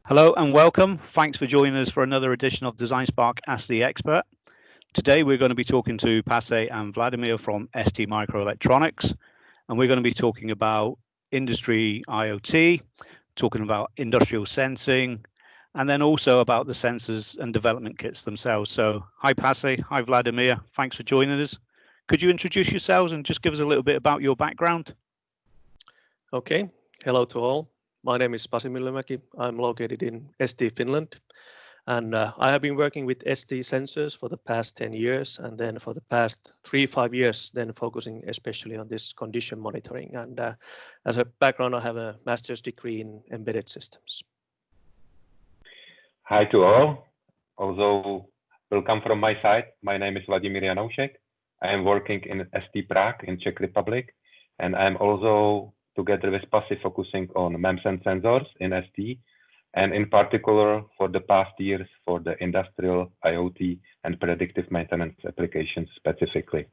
Hello and welcome. Thanks for joining us for another edition of DesignSpark Ask the Expert. Today we're going to be talking to Pasi and Vladimir from STMicroelectronics, and we're going to be talking about industry IoT, talking about industrial sensing, and then also about the sensors and development kits themselves. So hi Pasi, hi Vladimir, thanks for joining us. Could you introduce yourselves and just give us a little bit about your background? Okay, hello to all. My name is Pasi Myllmäki. I'm located in ST Finland, and I have been working with ST sensors for the past 10 years, and then for the past 3-5 years, then focusing especially on this condition monitoring. And as a background, I have a master's degree in embedded systems. Hi to all. Also, welcome from my side. My name is Vladimir Janoušek. I am working in ST Prague in Czech Republic, and I'm also together with Pasi focusing on MEMS and sensors in ST, and in particular for the past years for the industrial IoT and predictive maintenance applications specifically.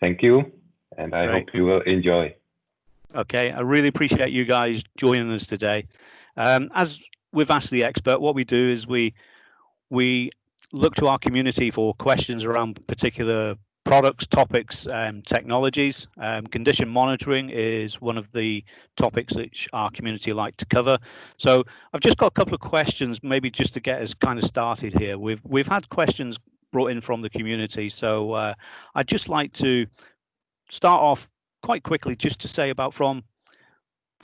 Thank you, and I hope you will enjoy. Okay, I really appreciate you guys joining us today. As we've asked the expert, what we do is we look to our community for questions around particular products, topics, technologies. Condition monitoring is one of the topics which our community like to cover. So I've just got a couple of questions, maybe just to get us kind of started here. We've had questions brought in from the community, so I'd just like to start off quite quickly just to say about from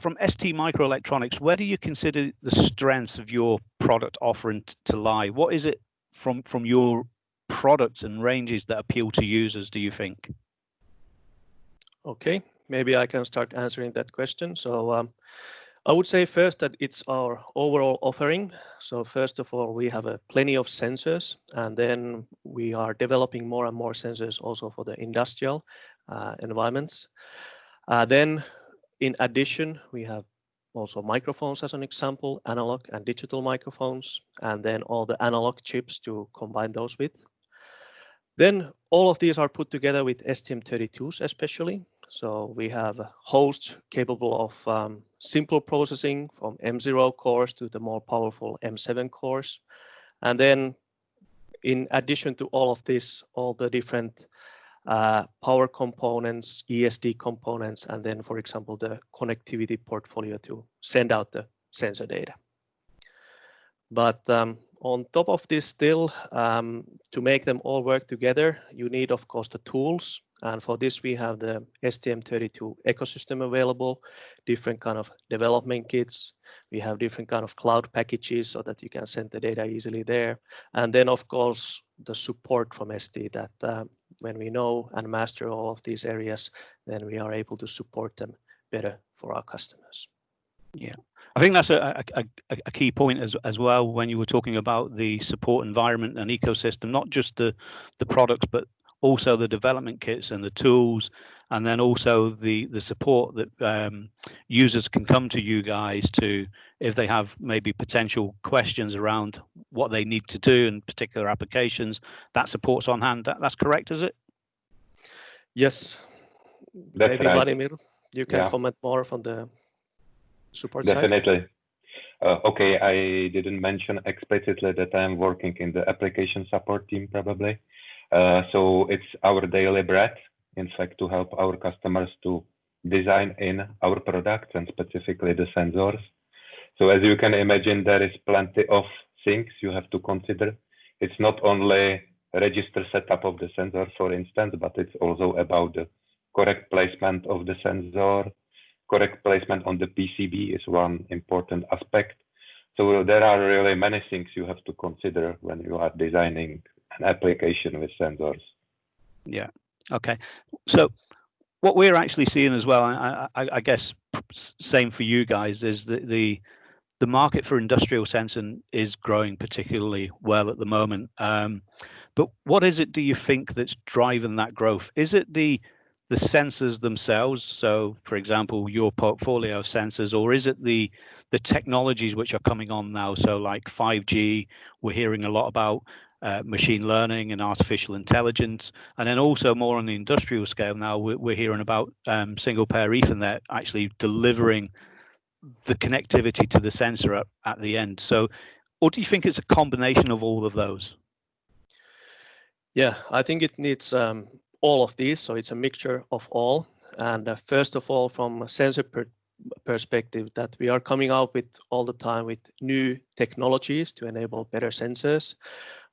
STMicroelectronics, where do you consider the strengths of your product offering to lie? What is it from your products and ranges that appeal to users, do you think? Okay, maybe I can start answering that question. So I would say first that it's our overall offering. So first of all, we have plenty of sensors, and then we are developing more and more sensors also for the industrial environments. Then in addition, we have also microphones as an example, analog and digital microphones, and then all the analog chips to combine those with. Then all of these are put together with STM32s especially. So we have hosts capable of simple processing from M0 cores to the more powerful M7 cores. And then in addition to all of this, all the different power components, ESD components, and then, for example, the connectivity portfolio to send out the sensor data. But on top of this still, to make them all work together, you need, of course, the tools. And for this, we have the STM32 ecosystem available, different kind of development kits. We have different kind of cloud packages so that you can send the data easily there. And then, of course, the support from ST that when we know and master all of these areas, then we are able to support them better for our customers. Yeah, I think that's a key point as well when you were talking about the support environment and ecosystem, not just the products, but also the development kits and the tools, and then also the support that users can come to you guys to if they have maybe potential questions around what they need to do in particular applications. That support's on hand. That's correct, is it? Yes. That's maybe right. Vladimir, you can comment more from the support side. Definitely. Okay, I didn't mention explicitly that I'm working in the application support team probably. So it's our daily bread, in fact, to help our customers to design in our products and specifically the sensors. So as you can imagine, there is plenty of things you have to consider. It's not only register setup of the sensor, for instance, but it's also about the correct placement of the sensor. Correct placement on the PCB is one important aspect. So there are really many things you have to consider when you are designing an application with sensors. Yeah. Okay. So what we're actually seeing as well, I guess same for you guys, is that the market for industrial sensing is growing particularly well at the moment. But what is it, do you think, that's driving that growth? Is it the sensors themselves, so for example your portfolio of sensors, or is it the technologies which are coming on now, so like 5G? We're hearing a lot about machine learning and artificial intelligence, and then also more on the industrial scale now we're hearing about single pair Ethernet actually delivering the connectivity to the sensor at the end. So, or do you think it's a combination of all of those? Yeah, I think it needs all of these. So it's a mixture of all. And first of all, from a sensor perspective, that we are coming out with all the time with new technologies to enable better sensors.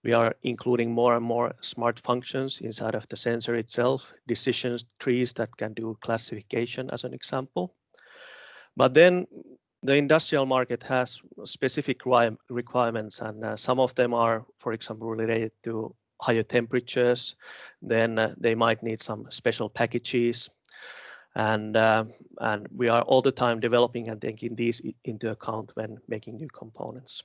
We are including more and more smart functions inside of the sensor itself, decision trees that can do classification as an example. But then the industrial market has specific requirements, and some of them are, for example, related to higher temperatures. Then they might need some special packages. And we are all the time developing and taking these into account when making new components.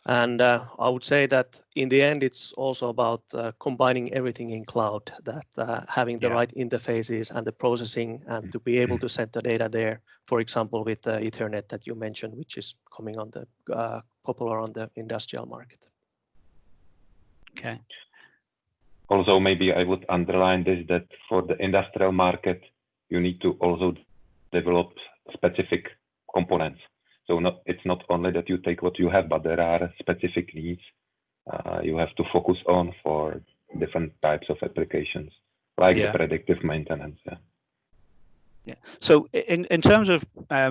And I would say that in the end, it's also about combining everything in cloud, that having the right interfaces and the processing, and to be able to send the data there, for example, with the Ethernet that you mentioned, which is coming on the popular on the industrial market. Okay. Also, maybe I would underline this, that for the industrial market, you need to also develop specific components. So it's not only that you take what you have, but there are specific needs you have to focus on for different types of applications, like the predictive maintenance. Yeah. So in terms of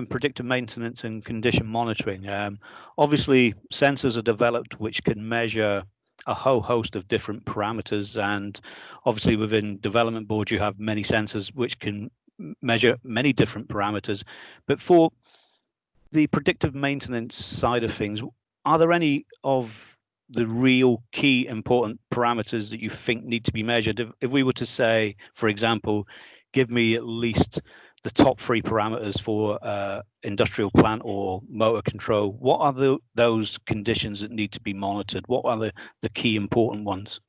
predictive maintenance and condition monitoring, obviously sensors are developed which can measure a whole host of different parameters, and obviously within development boards you have many sensors which can measure many different parameters. But for the predictive maintenance side of things, are there any of the real key important parameters that you think need to be measured? If we were to say, for example, give me at least the top 3 parameters for industrial plant or motor control, what are those conditions that need to be monitored? What are the key important ones?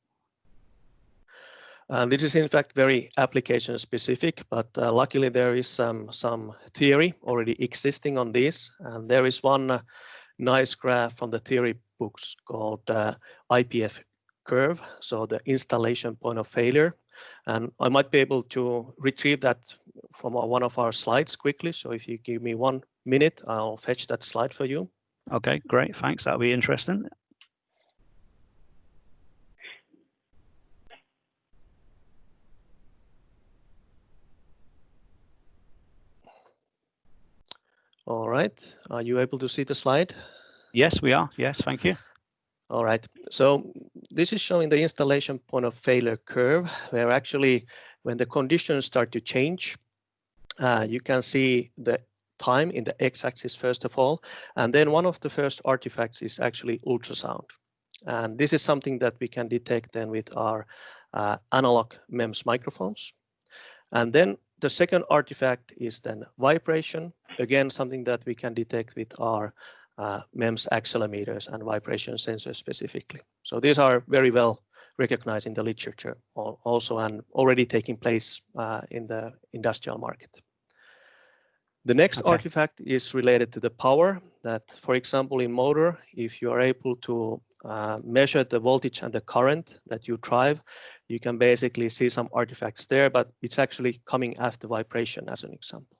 This is in fact very application specific, but luckily there is some theory already existing on this. And there is one nice graph from the theory books called IPF curve, so the installation point of failure. And I might be able to retrieve that from one of our slides quickly. So if you give me 1 minute, I'll fetch that slide for you. Okay, great, thanks. That'll be interesting. All right, are you able to see the slide? Yes, we are. Yes, thank you. All right, so this is showing the installation point of failure curve, where actually when the conditions start to change, you can see the time in the x-axis first of all, and then one of the first artifacts is actually ultrasound. And this is something that we can detect then with our analog MEMS microphones. And then the second artifact is then vibration, again something that we can detect with our MEMS accelerometers and vibration sensors specifically. So these are very well recognized in the literature also, and already taking place in the industrial market. The next artifact is related to the power, that for example in motor, if you are able to measure the voltage and the current that you drive, you can basically see some artifacts there, but it's actually coming after vibration as an example.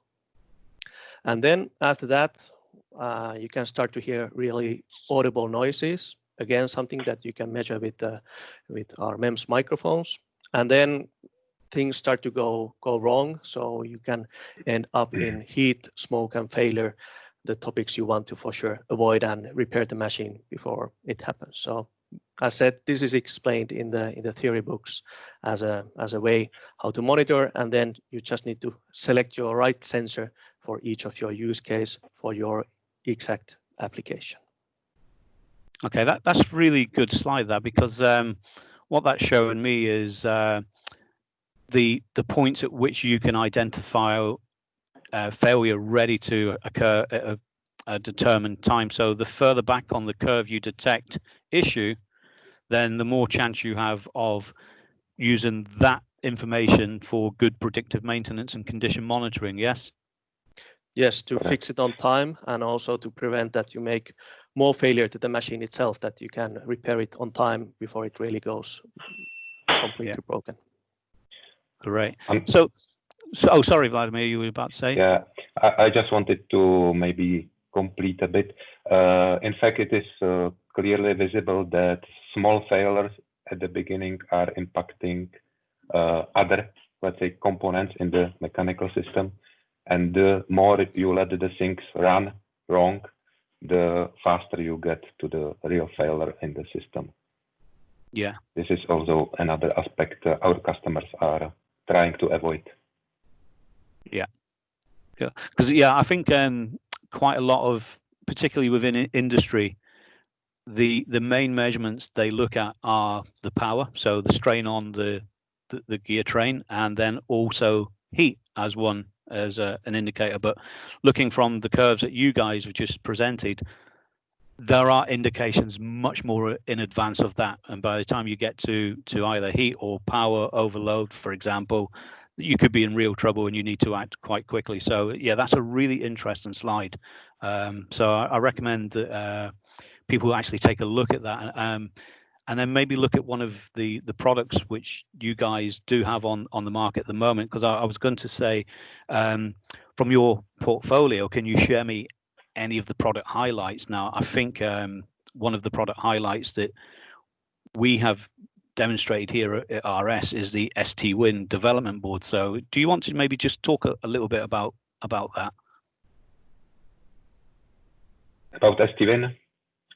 And then after that, you can start to hear really audible noises, again something that you can measure with our MEMS microphones. And then things start to go wrong, so you can end up in heat, smoke, and failure, the topics you want to for sure avoid and repair the machine before it happens. So as said, this is explained in the theory books as a way how to monitor, and then you just need to select your right sensor for each of your use case for your exact application. Okay, that's really good slide there, because what that's showing me is the points at which you can identify failure ready to occur at a determined time. So the further back on the curve you detect issue, then the more chance you have of using that information for good predictive maintenance and condition monitoring. Yes? Yes, to fix it on time, and also to prevent that you make more failure to the machine itself, that you can repair it on time before it really goes completely broken. Great. So So, oh, sorry, Vladimir, you were about to say? Yeah, I just wanted to maybe complete a bit. In fact, it is clearly visible that small failures at the beginning are impacting other, let's say, components in the mechanical system. And the more you let the things run wrong, the faster you get to the real failure in the system. Yeah. This is also another aspect our customers are trying to avoid. Yeah. Yeah. Because, yeah, I think quite a lot of, particularly within industry, the main measurements they look at are the power, so the strain on the gear train, and then also heat as one as an indicator. But looking from the curves that you guys have just presented, there are indications much more in advance of that, and by the time you get to either heat or power overload, for example, you could be in real trouble and you need to act quite quickly. So yeah, that's a really interesting slide. So I recommend that people actually take a look at that, and then maybe look at one of the products which you guys do have on the market at the moment. Because I was going to say, from your portfolio, can you share me any of the product highlights? Now, I think one of the product highlights that we have demonstrated here at RS is the STWIN development board. So do you want to maybe just talk a little bit about that? About STWIN?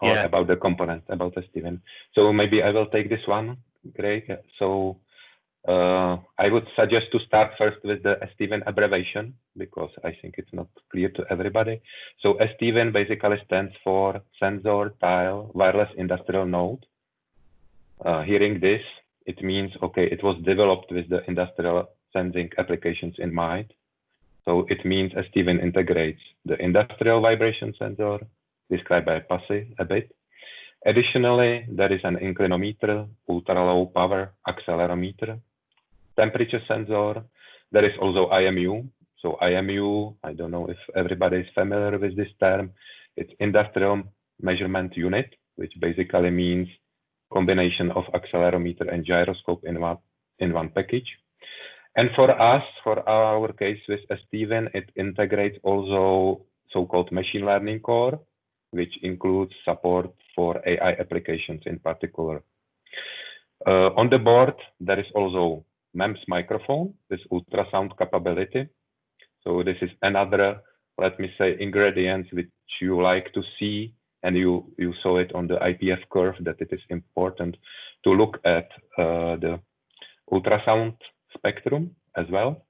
Or Yeah. about the component, about STWIN. So maybe I will take this one, Greig. So I would suggest to start first with the STWIN abbreviation, because I think it's not clear to everybody. So STWIN basically stands for SensorTile Wireless Industrial Node. Hearing this, it means, okay, it was developed with the industrial sensing applications in mind. So it means STWIN integrates the industrial vibration sensor, described by Pasi a bit. Additionally, there is an inclinometer, ultra-low power accelerometer, temperature sensor. There is also IMU. So IMU, I don't know if everybody is familiar with this term. It's industrial measurement unit, which basically means combination of accelerometer and gyroscope in one package. And for us, for our case with STWIN, it integrates also so-called machine learning core, which includes support for AI applications in particular. On the board, there is also MEMS microphone with ultrasound capability. So this is another, let me say, ingredient which you like to see, and you saw it on the IPF curve, that it is important to look at the ultrasound spectrum as well.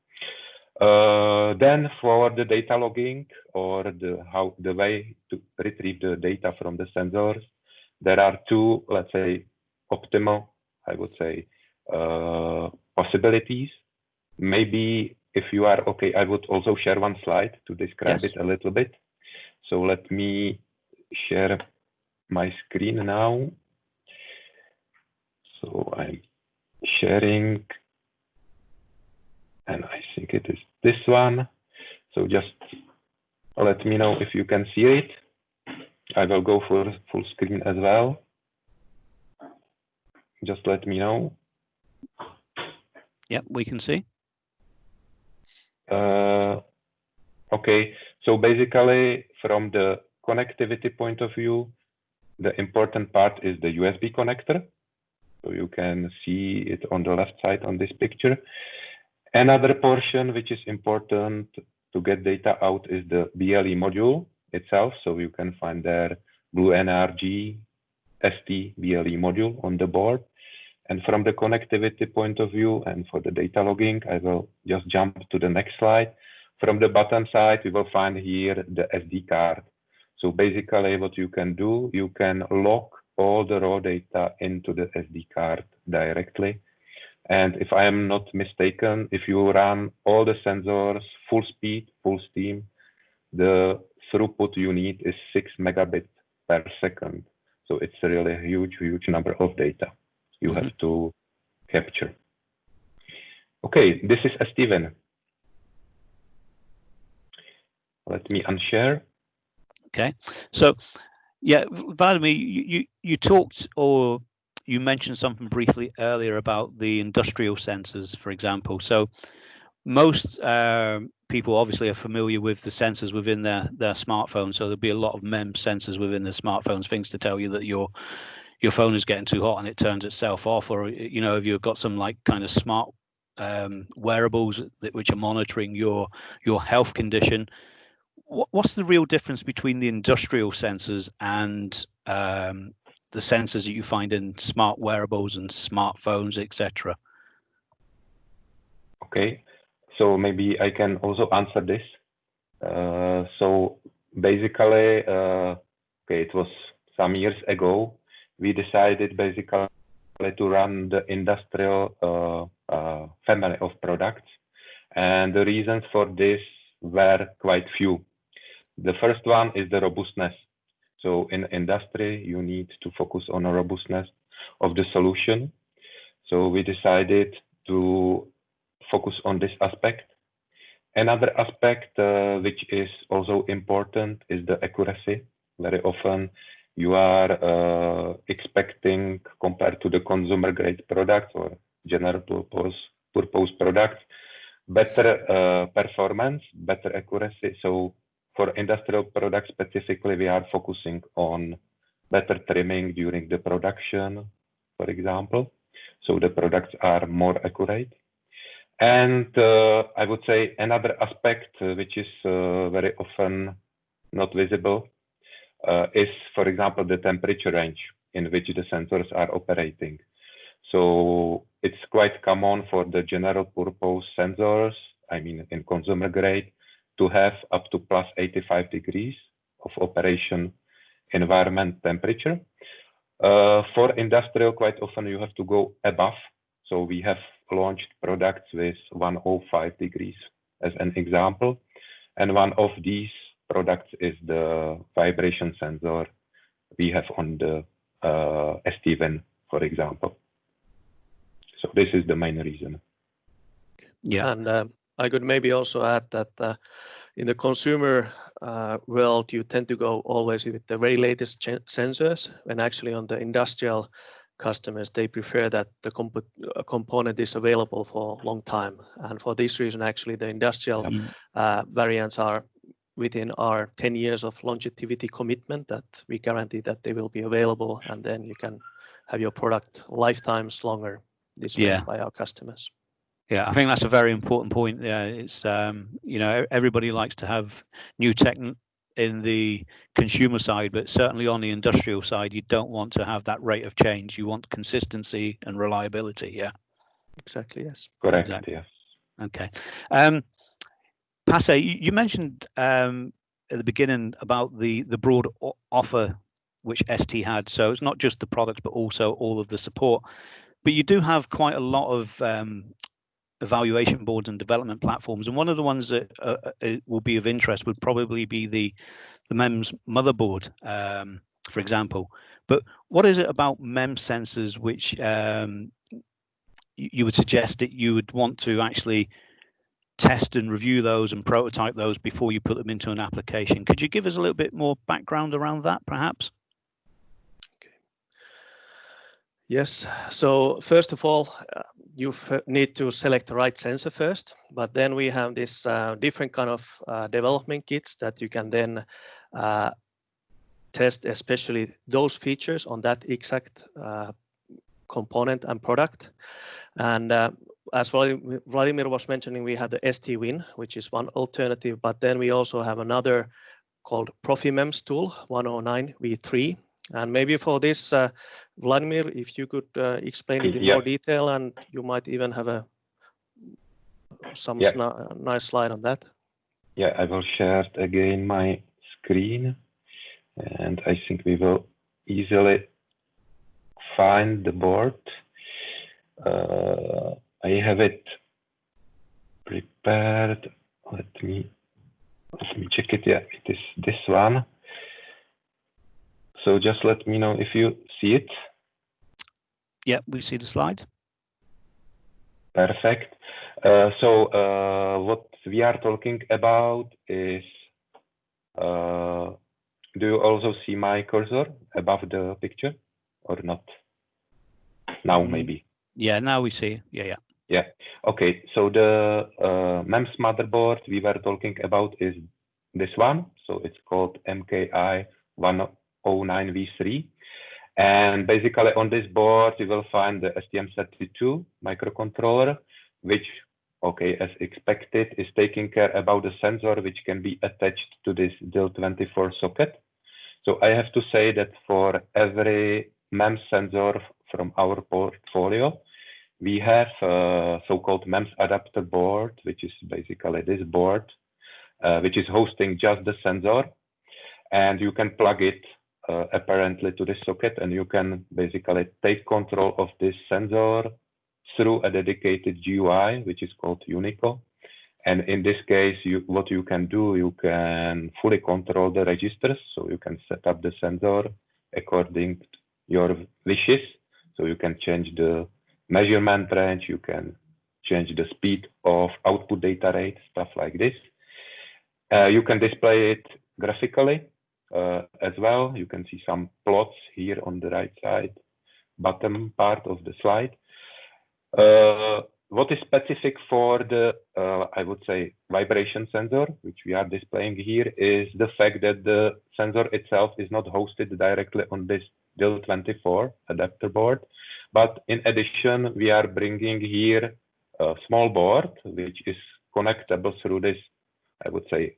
Then for the data logging, or the way to retrieve the data from the sensors, there are two, let's say, optimal, I would say, possibilities. Maybe if you are okay, I would also share one slide to describe it a little bit. So let me share my screen now. So I'm sharing, and I think it is this one. So just let me know if you can see it. I will go for full screen as well. Just let me know. Yep, we can see. Okay, so basically from the connectivity point of view, the important part is the USB connector. So you can see it on the left side on this picture. Another portion which is important to get data out is the BLE module itself. So you can find there Blue NRG ST BLE module on the board. And from the connectivity point of view and for the data logging, I will just jump to the next slide. From the bottom side, we will find here the SD card. So basically what you can do, you can log all the raw data into the SD card directly. And if I am not mistaken, if you run all the sensors full speed, full steam, the throughput you need is 6 megabits per second. So it's really a huge, huge number of data you have to capture. Okay, this is STWIN. Let me unshare. Okay, so yeah, Vladimir, you talked, or you mentioned something briefly earlier about the industrial sensors, for example. So most people obviously are familiar with the sensors within their smartphone, so there'll be a lot of MEMS sensors within the smartphones, things to tell you that your phone is getting too hot and it turns itself off, or you know, if you've got some like kind of smart wearables which are monitoring your health condition. What's the real difference between the industrial sensors and the sensors that you find in smart wearables and smartphones, etc.? Okay, so maybe I can also answer this. So basically, okay, it was some years ago, we decided basically to run the industrial family of products. And the reasons for this were quite few. The first one is the robustness. So in industry, you need to focus on the robustness of the solution. So we decided to focus on this aspect. Another aspect which is also important is the accuracy. Very often you are expecting, compared to the consumer grade products or general purpose products, better performance, better accuracy. So for industrial products specifically, we are focusing on better trimming during the production, for example. So the products are more accurate. And I would say another aspect which is very often not visible is, for example, the temperature range in which the sensors are operating. So it's quite common for the general purpose sensors, I mean in consumer grade, to have up to plus 85 degrees of operation environment temperature. For industrial, quite often you have to go above. So we have launched products with 105 degrees as an example. And one of these products is the vibration sensor we have on the STWIN, for example. So this is the main reason. Yeah, and I could maybe also add that in the consumer world, you tend to go always with the very latest sensors, and actually on the industrial customers, they prefer that the component is available for a long time. And for this reason, actually, the industrial variants are within our 10 years of longevity commitment that we guarantee that they will be available, and then you can have your product lifetimes longer this way by our customers. Yeah, I think that's a very important point. Yeah, it's you know, everybody likes to have new tech in the consumer side, but certainly on the industrial side, you don't want to have that rate of change. You want consistency and reliability. Yeah, exactly. Yes, correct. Exactly. Yes. Okay. Pasi, you mentioned at the beginning about the broad offer which ST had. So it's not just the products, but also all of the support. But you do have quite a lot of evaluation boards and development platforms, and one of the ones that will be of interest would probably be the MEMS motherboard, for example. But what is it about MEMS sensors which you would suggest that you would want to actually test and review those and prototype those before you put them into an application? Could you give us a little bit more background around that, perhaps? Yes. So first of all, you need to select the right sensor first, but then we have this different kind of development kits that you can then test, especially those features on that exact component and product. And as Vladimir was mentioning, we have the STWIN, which is one alternative, but then we also have another called ProfiMEMS tool 109 V3. And maybe for this, Vladimir, if you could explain it in more detail, and you might even have some nice slide on that. Yeah, I will share again my screen, and I think we will easily find the board. I have it prepared. Let me check it. Yeah, it is this one. So just let me know if you see it. Yeah, we see the slide. Perfect. So what we are talking about is, do you also see my cursor above the picture or not? Now maybe. Yeah, now we see. Yeah. Yeah. Okay. So the MEMS motherboard we were talking about is this one. So it's called MKI 109V3. And basically on this board, you will find the STM32 microcontroller, which, okay, as expected, is taking care about the sensor which can be attached to this DIL24 socket. So I have to say that for every MEMS sensor from our portfolio, we have a so-called MEMS adapter board, which is basically this board, which is hosting just the sensor. And you can plug it apparently to this socket, and you can basically take control of this sensor through a dedicated GUI, which is called Unico. And in this case, what you can do, you can fully control the registers. So you can set up the sensor according to your wishes. So you can change the measurement range, you can change the speed of output data rate, stuff like this. You can display it graphically as well. You can see some plots here on the right side, bottom part of the slide. What is specific for the, I would say, vibration sensor, which we are displaying here, is the fact that the sensor itself is not hosted directly on this DIL24 adapter board. But in addition, we are bringing here a small board, which is connectable through this, I would say,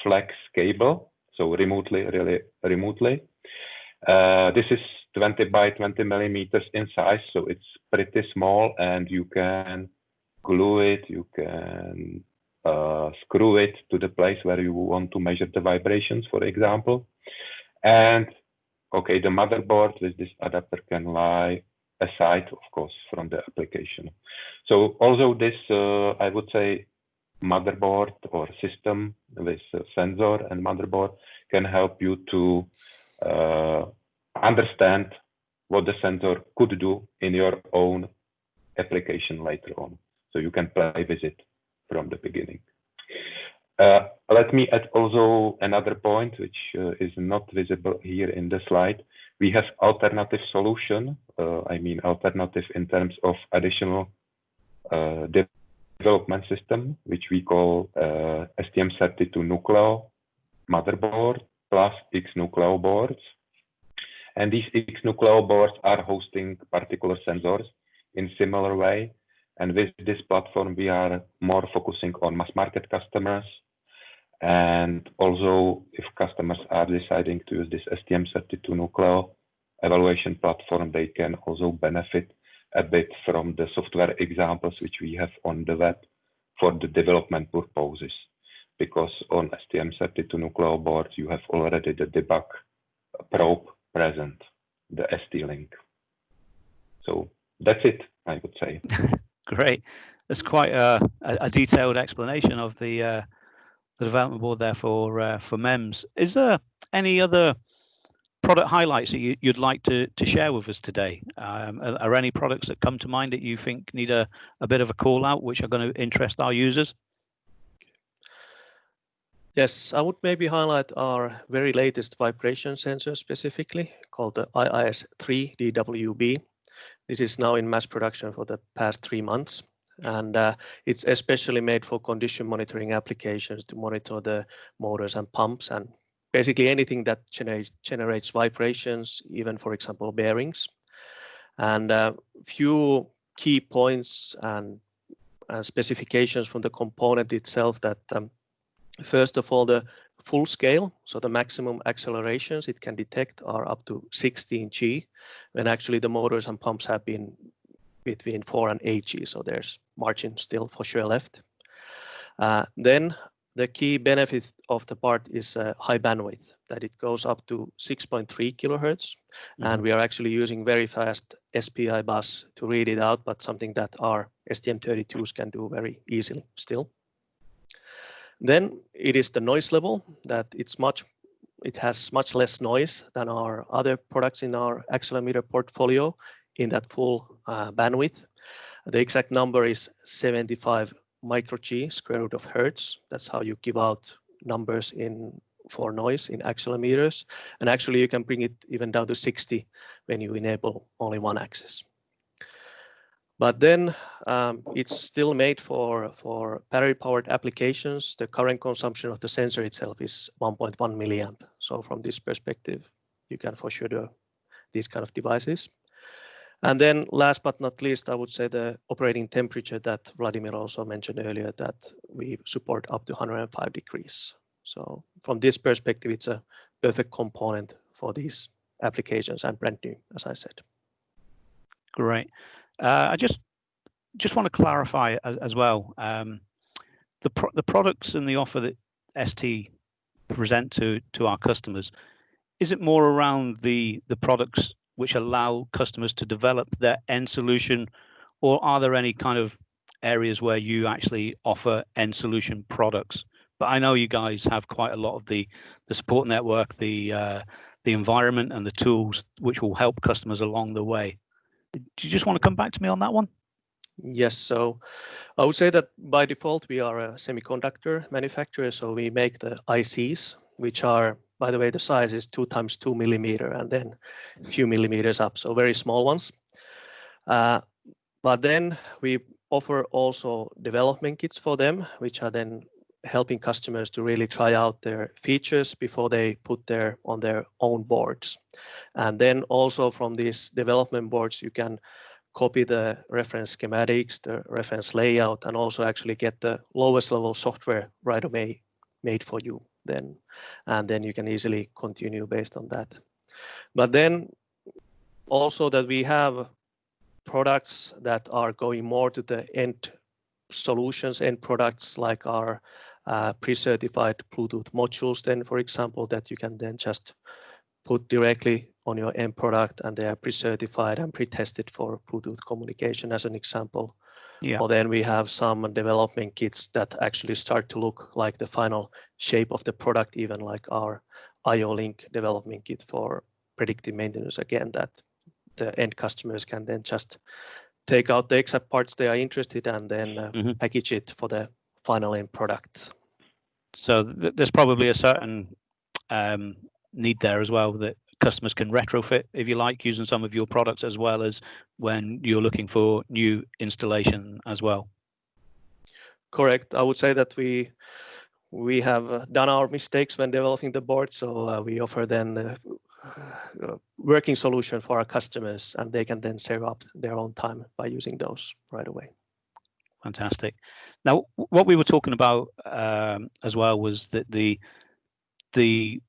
flex cable. So remotely, really remotely. This is 20 by 20 millimeters in size, so it's pretty small, and you can glue it, you can screw it to the place where you want to measure the vibrations, for example. And okay, the motherboard with this adapter can lie aside, of course, from the application. So although this, I would say, motherboard or system with sensor and motherboard can help you to understand what the sensor could do in your own application later on. So you can play with it from the beginning. Let me add also another point, which is not visible here in the slide. We have alternative solution. I mean, alternative in terms of additional development system, which we call STM32 Nucleo motherboard plus X Nucleo boards. And these X Nucleo boards are hosting particular sensors in similar way. And with this platform, we are more focusing on mass market customers. And also, if customers are deciding to use this STM32 Nucleo evaluation platform, they can also benefit a bit from the software examples which we have on the web for the development purposes. Because on STM32 Nucleo board, you have already the debug probe present, the ST-Link. So that's it, I would say. Great. That's quite a detailed explanation of the development board there for MEMS. Is there any other product highlights that you'd like to share with us today? Are any products that come to mind that you think need a bit of a call out, which are going to interest our users? Yes, I would maybe highlight our very latest vibration sensor specifically called the IIS3 DWB. This is now in mass production for the past 3 months. And it's especially made for condition monitoring applications to monitor the motors and pumps and basically anything that generates vibrations, even for example, bearings. And a few key points and specifications from the component itself that first of all, the full scale, so the maximum accelerations it can detect are up to 16 G, when actually the motors and pumps have been between 4 and 8 G, so there's margin still for sure left. Then the key benefit of the part is high bandwidth, that it goes up to 6.3 kilohertz, and we are actually using very fast SPI bus to read it out, but something that our STM32s can do very easily still. Then it is the noise level, that it has much less noise than our other products in our accelerometer portfolio in that full bandwidth. The exact number is 75 micro G square root of hertz. That's how you give out numbers for noise in accelerometers. And actually you can bring it even down to 60 when you enable only one axis. But then it's still made for battery-powered applications. The current consumption of the sensor itself is 1.1 milliamp. So from this perspective, you can for sure do these kind of devices. And then last but not least, I would say the operating temperature that Vladimir also mentioned earlier, that we support up to 105 degrees. So from this perspective, it's a perfect component for these applications and brand new, as I said. Great. I just want to clarify as well, the products and the offer that ST present to our customers, is it more around the products which allow customers to develop their end solution, or are there any kind of areas where you actually offer end solution products? But I know you guys have quite a lot of the support network, the environment and the tools which will help customers along the way. Do you just want to come back to me on that one? Yes, so I would say that by default, we are a semiconductor manufacturer. So we make the ICs, which are, by the way, the size is 2 × 2 millimeter and then a few millimeters up, so very small ones. But then we offer also development kits for them, which are then helping customers to really try out their features before they put on their own boards. And then also from these development boards, you can copy the reference schematics, the reference layout, and also actually get the lowest level software right away made for you then. And then you can easily continue based on that. But then also that we have products that are going more to the end solutions, end products, like our pre-certified Bluetooth modules then, for example, that you can then just put directly on your end product, and they are pre-certified and pre-tested for Bluetooth communication as an example. Yeah. Or then we have some development kits that actually start to look like the final shape of the product, even like our IO-Link development kit for predictive maintenance, again, that the end customers can then just take out the exact parts they are interested in and then package it for the final end product. So there's probably a certain need there as well, that customers can retrofit, if you like, using some of your products, as well as when you're looking for new installation as well. Correct. I would say that we have done our mistakes when developing the board, so we offer then the working solution for our customers, and they can then save up their own time by using those right away. Fantastic. Now, what we were talking about as well was that the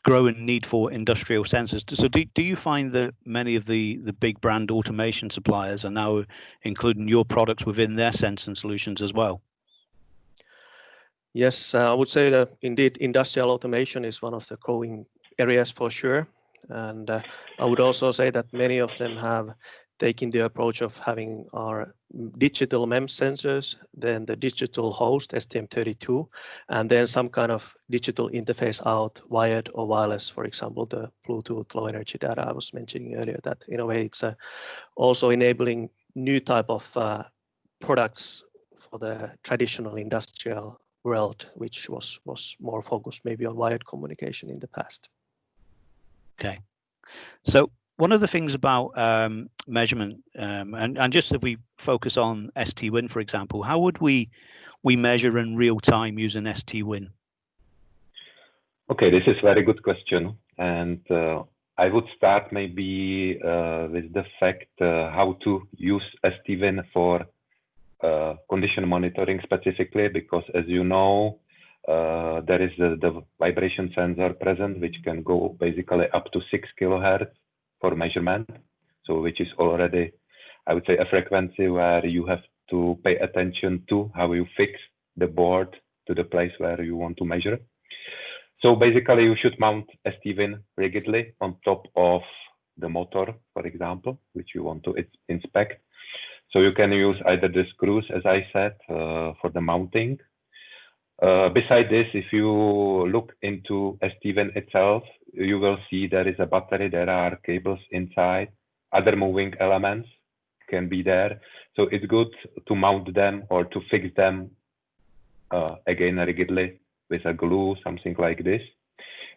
growing need for industrial sensors. So do you find that many of the big brand automation suppliers are now including your products within their sensing solutions as well? Yes, I would say that indeed industrial automation is one of the growing areas for sure. And I would also say that many of them have taken the approach of having our digital MEMS sensors, then the digital host STM32, and then some kind of digital interface out, wired or wireless, for example, the Bluetooth low energy data I was mentioning earlier, that in a way it's also enabling new type of products for the traditional industrial world, which was more focused maybe on wired communication in the past. Okay, so one of the things about measurement, and just if we focus on STWIN, for example, how would we measure in real time using STWIN? Okay, this is a very good question, and I would start maybe with the fact how to use STWIN for condition monitoring specifically, because as you know, there is the vibration sensor present, which can go basically up to 6 kilohertz for measurement. So which is already, I would say, a frequency where you have to pay attention to how you fix the board to the place where you want to measure. So basically you should mount STWIN rigidly on top of the motor, for example, which you want to inspect. So you can use either the screws, as I said, for the mounting. Beside this, if you look into STWIN itself, you will see there is a battery, there are cables inside, other moving elements can be there. So it's good to mount them or to fix them again rigidly with a glue, something like this.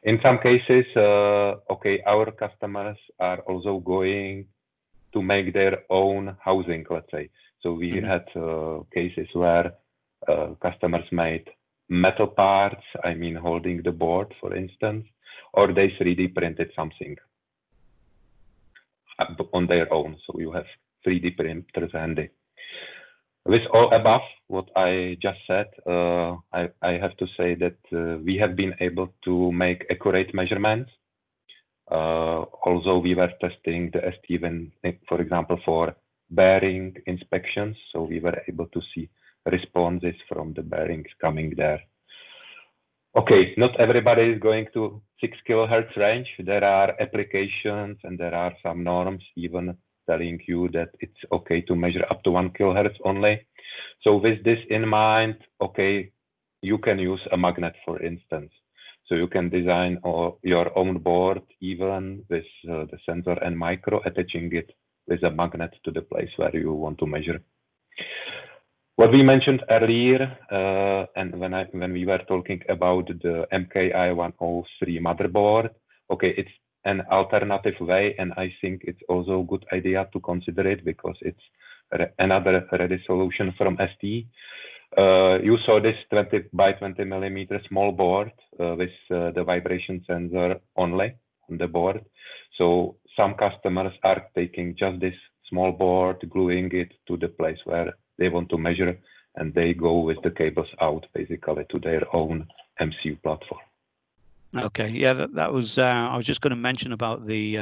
In some cases, okay, our customers are also going to make their own housing, let's say. So we had cases where customers made metal parts, I mean holding the board, for instance, or they 3D printed something on their own. So you have 3D printers handy. With all above, what I just said, I have to say that we have been able to make accurate measurements. Also, we were testing the STWIN, for example, for bearing inspections. So we were able to see responses from the bearings coming there. Okay, not everybody is going to 6 kilohertz range. There are applications and there are some norms even telling you that it's okay to measure up to 1 kilohertz only. So with this in mind, okay, you can use a magnet, for instance. So you can design your own board even with the sensor and micro, attaching it with a magnet to the place where you want to measure. What we mentioned earlier, and when we were talking about the MKI-103 motherboard, okay, it's an alternative way, and I think it's also a good idea to consider it because it's another ready solution from ST. You saw this 20 by 20 millimeter small board with the vibration sensor only on the board. So some customers are taking just this small board, gluing it to the place where they want to measure, and they go with the cables out basically to their own MCU platform. Okay, yeah, that was, I was just going to mention about the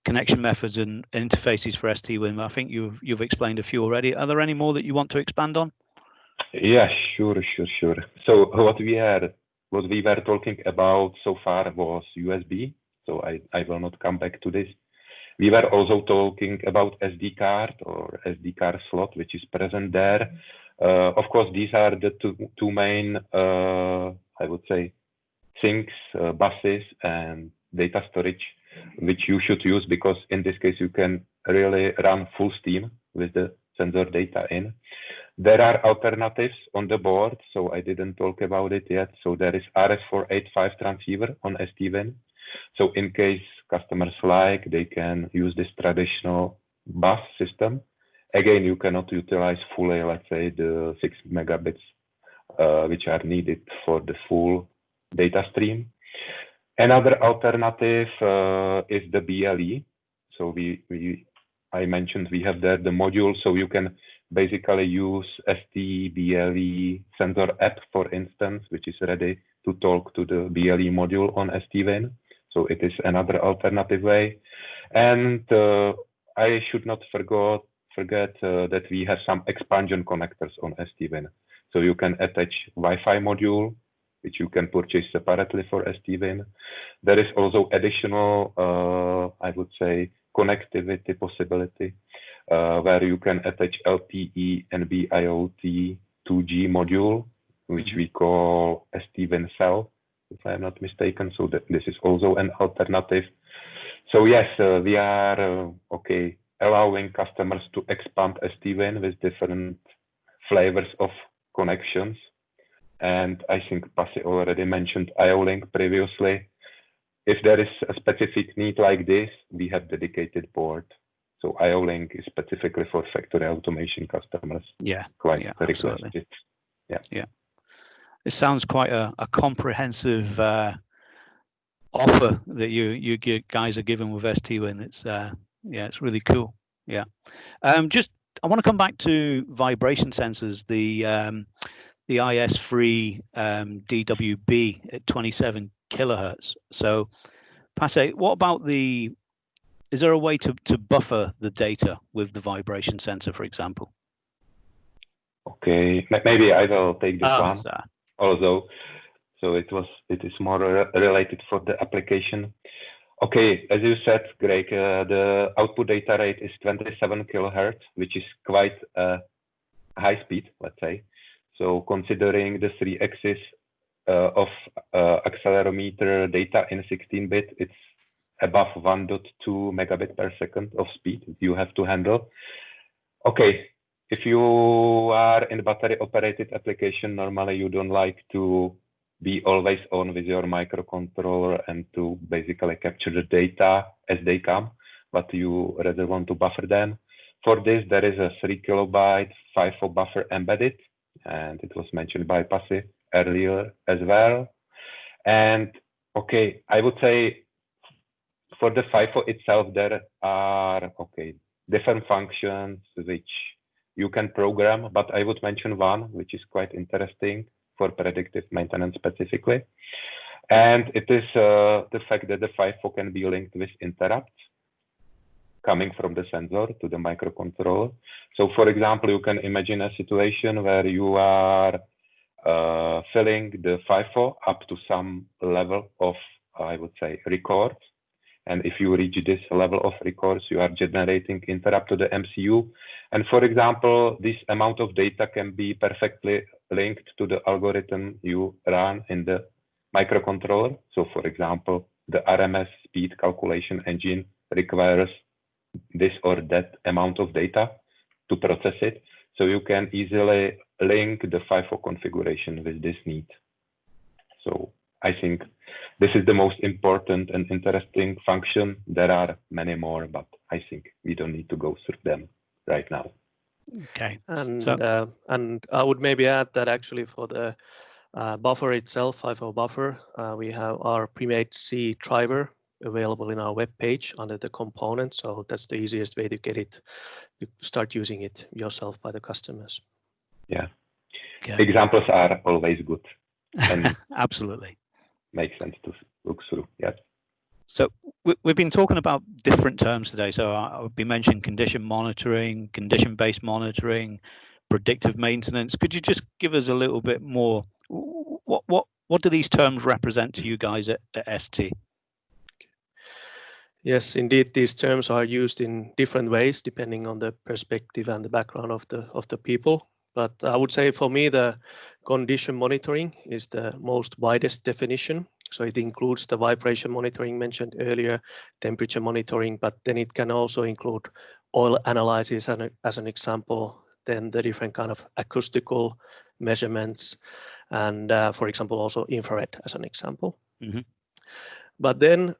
connection methods and interfaces for STWIN. I think you've explained a few already. Are there any more that you want to expand on? Yeah, sure. So what we were talking about so far was USB. So I will not come back to this. We were also talking about SD card or SD card slot, which is present there. Of course, these are the two main, I would say, things, buses and data storage, which you should use because in this case, you can really run full steam with the sensor data in. There are alternatives on the board, so I didn't talk about it yet. So there is RS485 transceiver on STWIN. So in case customers like, they can use this traditional bus system. Again, you cannot utilize fully, let's say, the 6 megabits, which are needed for the full data stream. Another alternative is the BLE. So I mentioned we have there the module, so you can basically use ST BLE sensor app, for instance, which is ready to talk to the BLE module on STWIN. So it is another alternative way. And I should not forget that we have some expansion connectors on STWIN. So you can attach Wi-Fi module, which you can purchase separately for STWIN. There is also additional, I would say, connectivity possibility, where you can attach LTE and BIoT 2G module, which we call STWIN cell, if I'm not mistaken. So this is also an alternative. So yes, we are allowing customers to expand STWIN with different flavors of connections. And I think Pasi already mentioned IO-Link previously. If there is a specific need like this, we have dedicated board. So IO-Link is specifically for factory automation customers. Yeah, requested. Yeah. It sounds quite a comprehensive offer that you guys are giving with STWIN. It's it's really cool. Yeah. I want to come back to vibration sensors. The IS3 DWB at 27 kilohertz. So, Pasi, what about is there a way to buffer the data with the vibration sensor, for example? Okay, maybe I will take this one. Sir. Although, so it is more related for the application. Okay, as you said, Greig, the output data rate is 27 kilohertz, which is quite high speed, let's say. So considering the 3 axis of accelerometer data in 16-bit, it's above 1.2 megabit per second of speed you have to handle. Okay, if you are in battery operated application, normally you don't like to be always on with your microcontroller and to basically capture the data as they come. but you rather want to buffer them. For this, there is a 3 kilobyte FIFO buffer embedded, and it was mentioned by Pasi earlier as well. And okay, I would say for the FIFO itself, there are different functions which you can program, but I would mention one which is quite interesting for predictive maintenance specifically. And it is the fact that the FIFO can be linked with interrupts coming from the sensor to the microcontroller. So for example, you can imagine a situation where you are filling the FIFO up to some level of, I would say, records. And if you reach this level of records, you are generating interrupt to the MCU. And for example, this amount of data can be perfectly linked to the algorithm you run in the microcontroller. So for example, the RMS speed calculation engine requires this or that amount of data to process it. So you can easily link the FIFO configuration with this need. So I think this is the most important and interesting function. There are many more, but I think we don't need to go through them right now. Okay. And I would maybe add that actually for the buffer itself, FIFO buffer, we have our pre-made C driver available in our web page under the component. So that's the easiest way to get it, to start using it yourself by the customers. Yeah. Okay. Examples are always good. And absolutely. Makes sense to look through. Yes. So we've been talking about different terms today. So I'll be mentioning condition monitoring, condition-based monitoring, predictive maintenance. Could you just give us a little bit more? What do these terms represent to you guys at ST? Yes, indeed, these terms are used in different ways depending on the perspective and the background of the people. But I would say for me, the condition monitoring is the most widest definition. So it includes the vibration monitoring mentioned earlier, temperature monitoring, but then it can also include oil analysis as an example, then the different kind of acoustical measurements, and for example, also infrared as an example. Mm-hmm. But then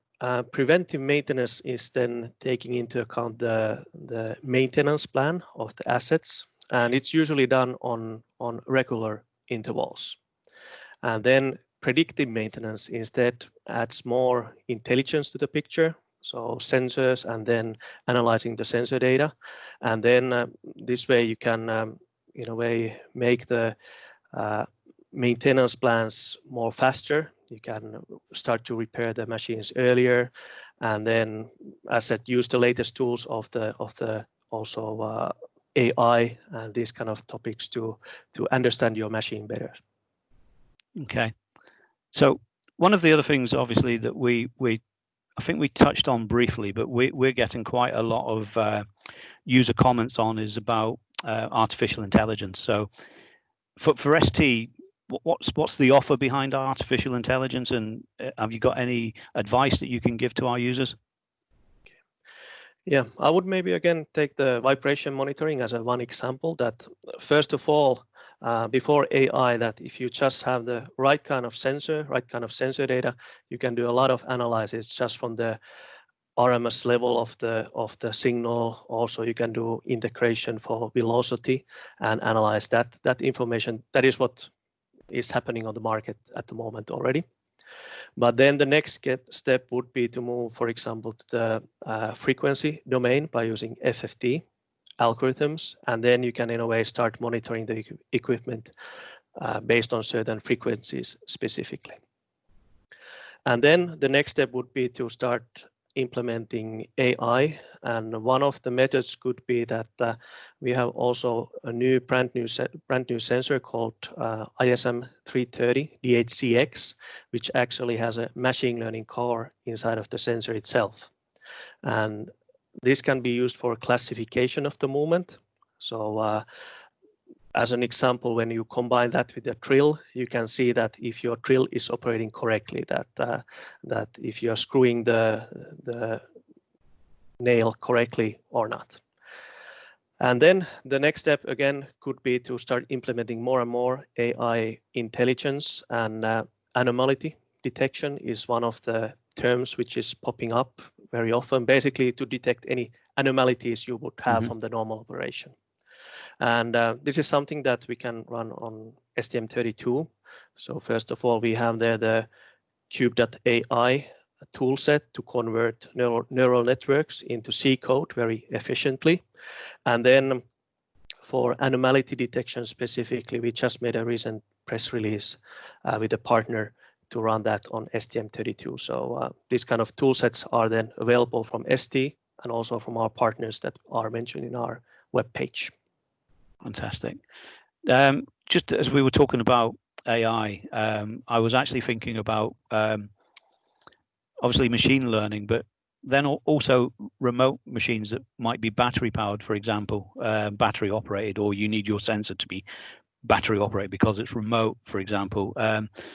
preventive maintenance is then taking into account the maintenance plan of the assets, and it's usually done on regular intervals. And then predictive maintenance instead adds more intelligence to the picture, so sensors and then analyzing the sensor data. And then this way you can, in a way, make the maintenance plans more faster. You can start to repair the machines earlier, and then, as said, use the latest tools of the also AI and these kind of topics to understand your machine better. Okay. So one of the other things, obviously, that I think we touched on briefly, but we're getting quite a lot of user comments on is about artificial intelligence. So for ST, what's the offer behind artificial intelligence, and have you got any advice that you can give to our users? Yeah, I would maybe again take the vibration monitoring as one example. That first of all, before AI, that if you just have the right kind of sensor data, you can do a lot of analysis just from the RMS level of the signal. Also, you can do integration for velocity and analyze that information. That is what is happening on the market at the moment already. But then the next step would be to move, for example, to the frequency domain by using FFT algorithms, and then you can in a way start monitoring the equipment based on certain frequencies specifically. And then the next step would be to start implementing AI, and one of the methods could be that we have also a brand new sensor called ISM330 DHCX, which actually has a machine learning core inside of the sensor itself, and this can be used for classification of the movement. So as an example, when you combine that with a drill, you can see that if your drill is operating correctly, that if you are screwing the nail correctly or not. And then the next step again could be to start implementing more and more AI intelligence, and anomaly detection is one of the terms which is popping up very often, basically to detect any anomalies you would have from the normal operation. And this is something that we can run on STM32. So first of all, we have there the Cube.ai toolset to convert neural networks into C code very efficiently. And then for anomaly detection specifically, we just made a recent press release with a partner to run that on STM32. So these kind of tool sets are then available from ST and also from our partners that are mentioned in our web page. Fantastic. Just as we were talking about AI, I was actually thinking about obviously machine learning, but then also remote machines that might be battery powered, for example, battery operated, or you need your sensor to be battery operated because it's remote, for example.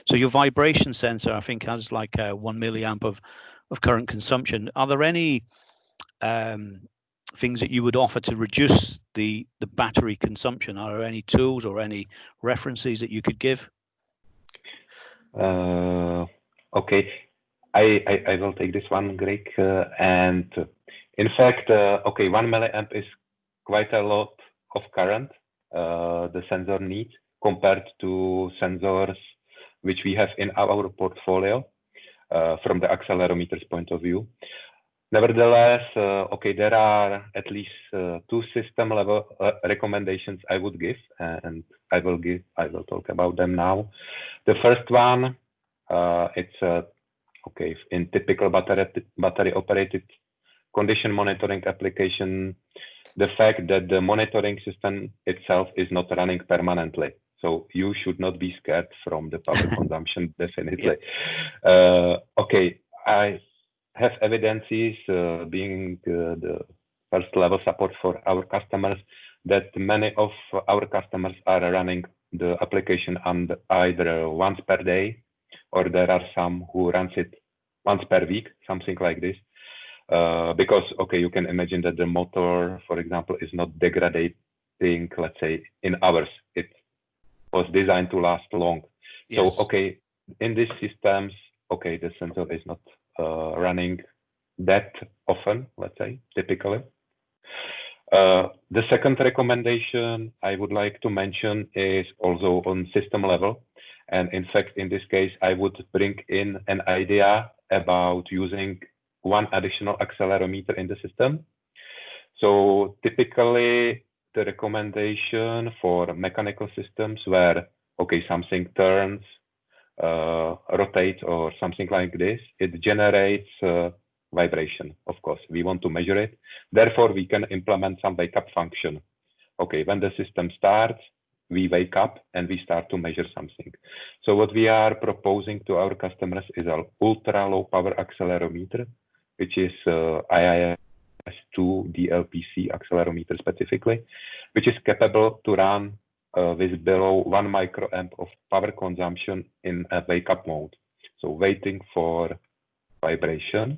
So your vibration sensor, I think, has like 1 milliamp of current consumption. Are there any things that you would offer to reduce the battery consumption? Are there any tools or any references that you could give? Okay, I will take this one, Greig. And in fact, okay, 1 milliamp is quite a lot of current the sensor needs compared to sensors which we have in our portfolio from the accelerometer's point of view. Nevertheless, okay, there are at least 2 system level recommendations I would give, and I will talk about them now. The first one, it's okay, in typical battery operated condition monitoring application, the fact that the monitoring system itself is not running permanently. So you should not be scared from the power consumption, definitely. Okay, I have evidences being the first level support for our customers that many of our customers are running the application and either once per day, or there are some who runs it once per week, something like this. Because, okay, you can imagine that the motor, for example, is not degrading, let's say, in hours. It was designed to last long. Yes. So, okay, in these systems, okay, the sensor is not running that often, let's say, typically. The second recommendation I would like to mention is also on system level. And in fact, in this case, I would bring in an idea about using 1 additional accelerometer in the system. So typically, the recommendation for mechanical systems where, okay, something turns, rotates, or something like this, it generates vibration. Of course, we want to measure it. Therefore, we can implement some wake-up function. Okay, when the system starts, we wake up and we start to measure something. So what we are proposing to our customers is an ultra low power accelerometer, which is IIS2 DLPC accelerometer specifically, which is capable to run with below 1 microamp of power consumption in a wake-up mode. So waiting for vibration.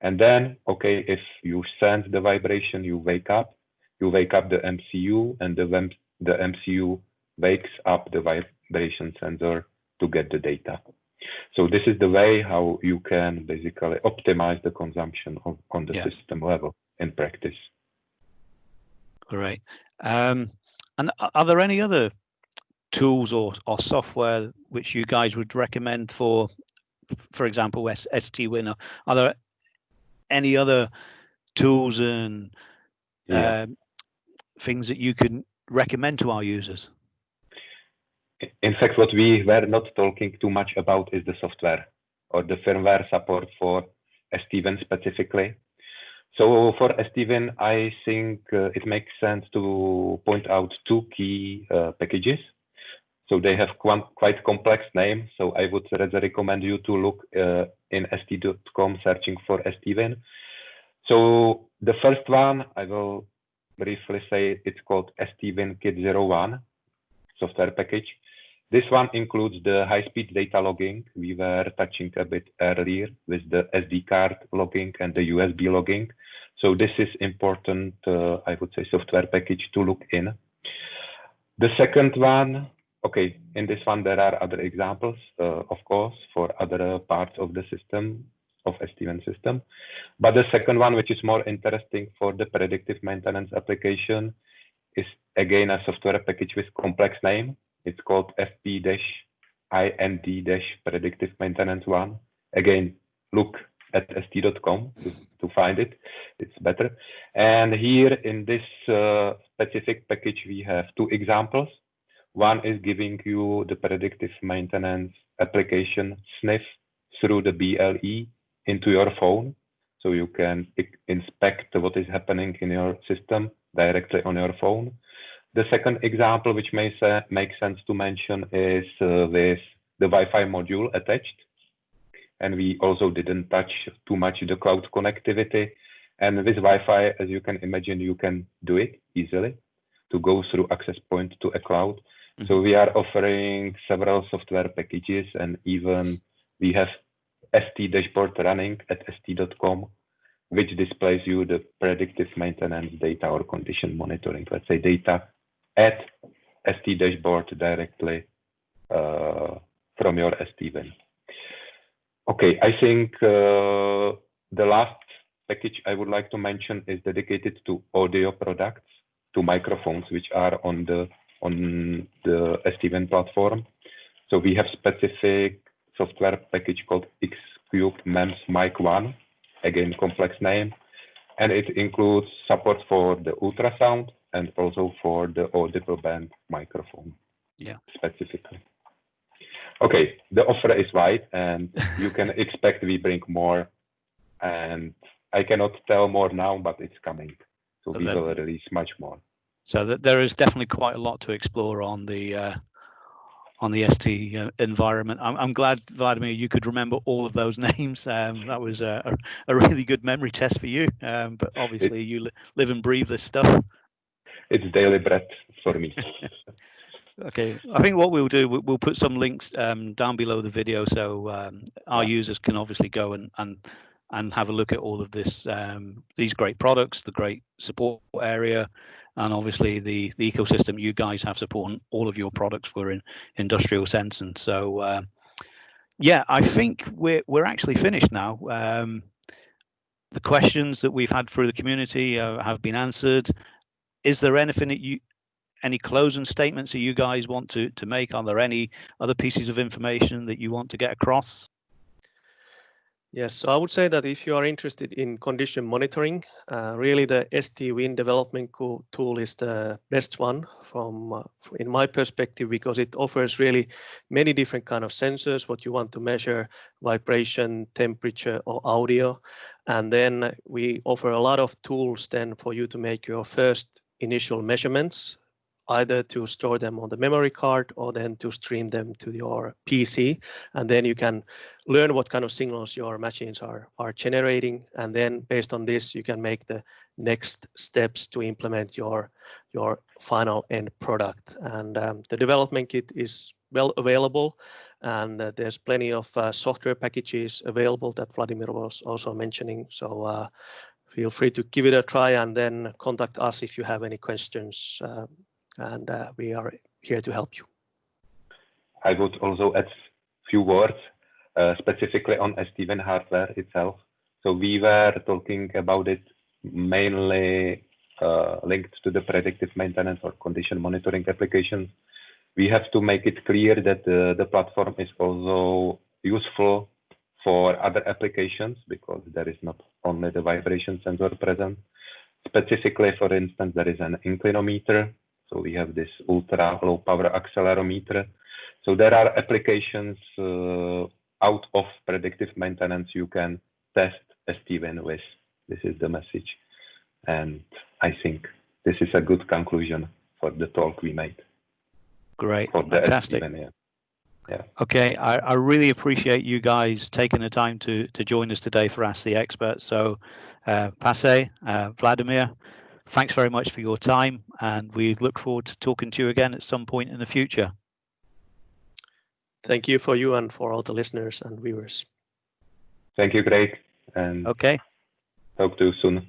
And then, okay, if you sense the vibration, you wake up the MCU, and the MCU wakes up the vibration sensor to get the data. So this is the way how you can basically optimize the consumption on the system level in practice. Great. And are there any other tools or software which you guys would recommend for example, STWIN? Are there any other tools and things that you can recommend to our users? In fact, what we were not talking too much about is the software or the firmware support for STWIN specifically. So for STWIN, I think it makes sense to point out 2 key packages. So they have quite complex names. So I would rather recommend you to look in st.com searching for STWIN. So the first one, I will briefly say it's called STWIN Kit 01 software package. This one includes the high-speed data logging we were touching a bit earlier with the SD card logging and the USB logging. So this is important, I would say, software package to look in. The second one, okay, in this one there are other examples, of course, for other parts of the system. of STWIN system. But the second one, which is more interesting for the predictive maintenance application, is again a software package with complex name. It's called FP-IND-Predictive Maintenance 1. Again, look at st.com to find it. It's better. And here in this specific package, we have two examples. One is giving you the predictive maintenance application sniff through the BLE into your phone. So you can inspect what is happening in your system directly on your phone. The second example, which may make sense to mention, is with the Wi-Fi module attached. And we also didn't touch too much the cloud connectivity. And with Wi-Fi, as you can imagine, you can do it easily to go through access point to a cloud. Mm-hmm. So we are offering several software packages, and even we have ST dashboard running at st.com, which displays you the predictive maintenance data or condition monitoring, let's say data at ST dashboard directly from your STWIN. Okay, I think the last package I would like to mention is dedicated to audio products, to microphones, which are on the STWIN platform. So we have specific software package called X-Cube MEMS Mic 1, again, complex name, and it includes support for the ultrasound and also for the audible band microphone, specifically. Okay, the offer is wide, and you can expect we bring more, and I cannot tell more now, but it's coming. So we will release much more. So there is definitely quite a lot to explore on the ST environment. I'm glad, Vladimir, you could remember all of those names. That was a really good memory test for you. But obviously, you live and breathe this stuff. It's daily bread for me. Okay, I think what we'll do, we'll put some links down below the video, so our users can obviously go and have a look at all of this, these great products, the great support area, and obviously the ecosystem you guys have supporting all of your products for industrial sensing. So yeah, I think we're actually finished now. The questions that we've had through the community have been answered. Is there anything that any closing statements that you guys want to make? Are there any other pieces of information that you want to get across? Yes, so I would say that if you are interested in condition monitoring, really the STWIN development tool is the best one in my perspective, because it offers really many different kind of sensors, what you want to measure, vibration, temperature, or audio. And then we offer a lot of tools then for you to make your first initial measurements, either to store them on the memory card or then to stream them to your PC. And then you can learn what kind of signals your machines are generating. And then based on this, you can make the next steps to implement your final end product. And the development kit is well available. And there's plenty of software packages available that Vladimir was also mentioning. So feel free to give it a try and then contact us if you have any questions. And we are here to help you. I would also add a few words specifically on STWIN hardware itself. So we were talking about it mainly linked to the predictive maintenance or condition monitoring applications. We have to make it clear that the platform is also useful for other applications, because there is not only the vibration sensor present. Specifically, for instance, there is an inclinometer. So we have this ultra low power accelerometer. So there are applications out of predictive maintenance you can test STWIN with. This is the message. And I think this is a good conclusion for the talk we made. Great, fantastic. STWIN, yeah. Okay, I really appreciate you guys taking the time to join us today for Ask the Expert. So Pasi, Vladimir, thanks very much for your time, and we look forward to talking to you again at some point in the future. Thank you for you and for all the listeners and viewers. Thank you, Greig, and okay. Talk to you soon.